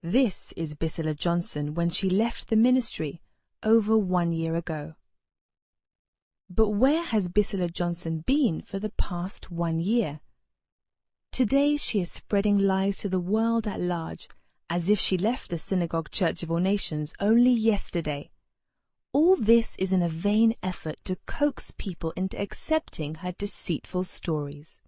This is Bisola Johnson when she left the ministry over 1 year ago. But where has Bisola Johnson been for the past 1 year? Today she is spreading lies to the world at large as if she left the Synagogue Church of All Nations only yesterday. All this is in a vain effort to coax people into accepting her deceitful stories.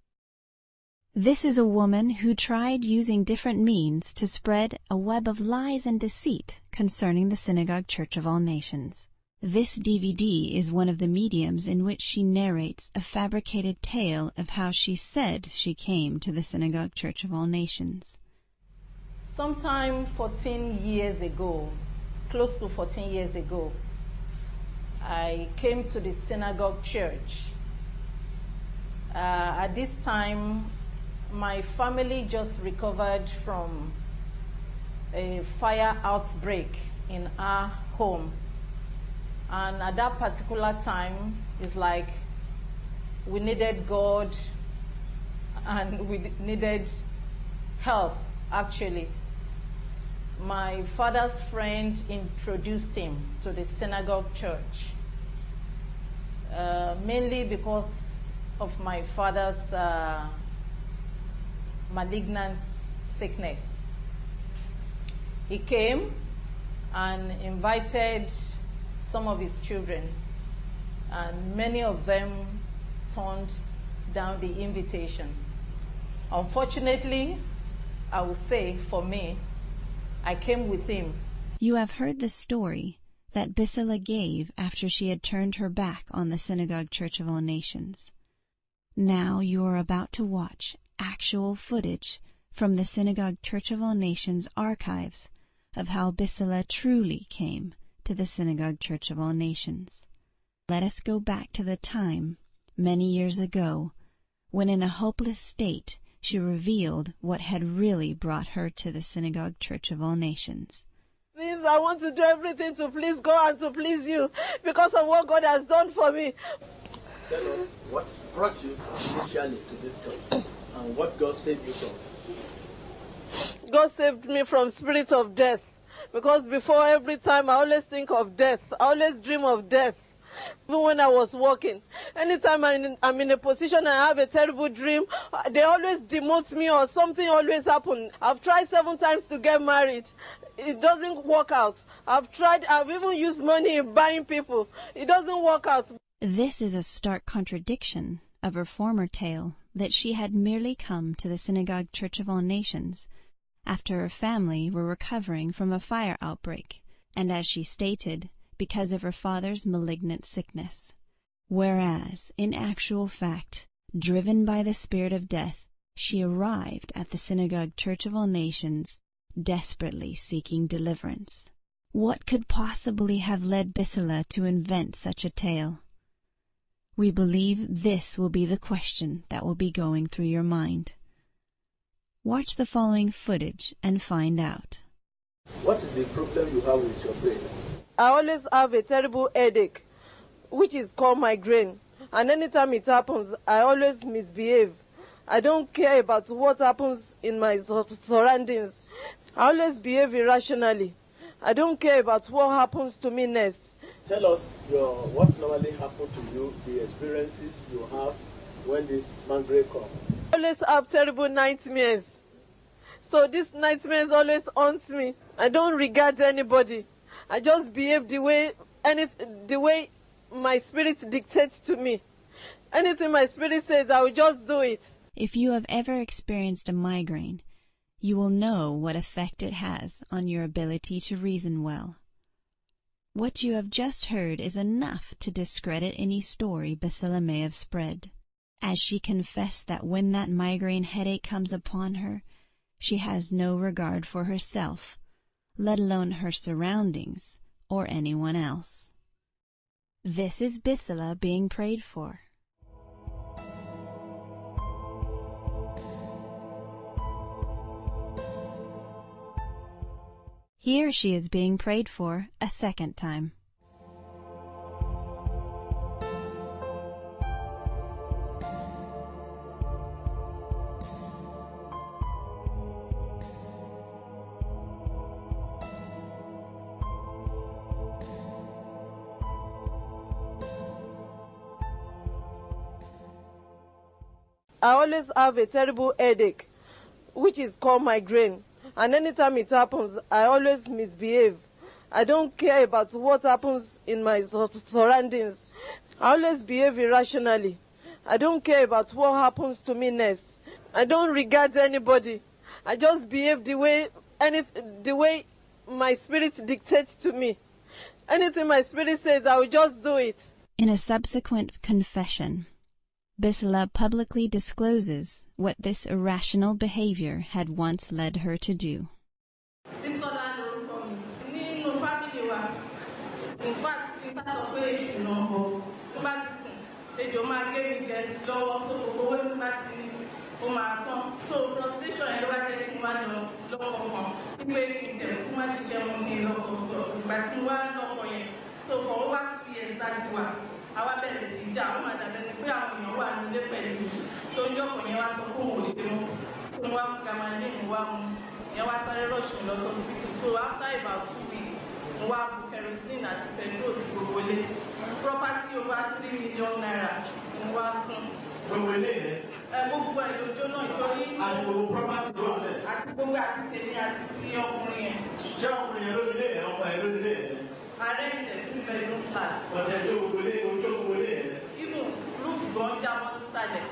This is a woman who tried using different means to spread a web of lies and deceit concerning the Synagogue Church of All Nations. This DVD is one of the mediums in which she narrates a fabricated tale of how she said she came to the Synagogue Church of All Nations. Sometime 14 years ago, close to 14 years ago, I came to the Synagogue Church. At this time, my family just recovered from a fire outbreak in our home. And at that particular time, it's like we needed God and we needed help, actually. My father's friend introduced him to the synagogue church, mainly because of my father's malignant sickness. He came and invited some of his children, and many of them turned down the invitation. Unfortunately, I would say for me, I came with him. You have heard the story that Bisola gave after she had turned her back on the Synagogue Church of All Nations. Now you are about to watch actual footage from the Synagogue Church of All Nations archives of how Bisola truly came to the Synagogue Church of All Nations. Let us go back to the time, many years ago, when in a hopeless state she revealed what had really brought her to the Synagogue Church of All Nations. Please, I want to do everything to please God and to please you because of what God has done for me. Tell us what brought you initially to this church and what God saved you from. God saved me from spirit of death. Because before, every time I always think of death. I always dream of death. Even when I was working. Anytime I'm in a position and I have a terrible dream, they always demote me or something always happens. I've tried 7 times to get married. It doesn't work out. I've even used money in buying people. It doesn't work out. This is a stark contradiction of her former tale that she had merely come to the Synagogue Church of All Nations after her family were recovering from a fire outbreak, and as she stated, because of her father's malignant sickness. Whereas, in actual fact, driven by the spirit of death, she arrived at the Synagogue Church of All Nations, desperately seeking deliverance. What could possibly have led Bisola to invent such a tale? We believe this will be the question that will be going through your mind. Watch the following footage and find out. What is the problem you have with your brain? I always have a terrible headache, which is called migraine. And anytime it happens, I always misbehave. I don't care about what happens in my surroundings. I always behave irrationally. I don't care about what happens to me next. Tell us what normally happens to you, the experiences you have when this migraine comes. I always have terrible nightmares. So these nightmares always haunt me. I don't regard anybody. I just behave the way my spirit dictates to me. Anything my spirit says, I will just do it. If you have ever experienced a migraine, you will know what effect it has on your ability to reason well. What you have just heard is enough to discredit any story Bisola may have spread, as she confessed that when that migraine headache comes upon her, she has no regard for herself, let alone her surroundings or anyone else. This is Bisola being prayed for. Here she is being prayed for a second time. I always have a terrible headache, which is called migraine. And anytime it happens, I always misbehave. I don't care about what happens in my surroundings. I always behave irrationally. I don't care about what happens to me next. I don't regard anybody. I just behave the way my spirit dictates to me. Anything my spirit says, I will just do it. In a subsequent confession, Bisola publicly discloses what this irrational behavior had once led her to do. In fact, in part of where she know, so frustration and over getting one local so for over 2 years that you are our parents in Java and we are one the penny. So you are so hospital. So after about 2 weeks, we have kerosene at petrol property over 3 million naira in Wasun. Gbogbo ẹ̀ lójó náà ìtorí àti gbogbo àti tèmi àti tí ọkùnrin yẹn. Ṣé ọkùnrin yẹn ló nílé ẹ̀ ọkọ ẹ̀ ló nílé ẹ̀? Ààrẹ ìtẹ̀ 2 bedroom flat. Ọ̀sẹ̀ tó gbogbo ilé ojú gbogbo ilé ẹ̀. Ibùn rúùfù gan jábọ́ sísàlẹ̀.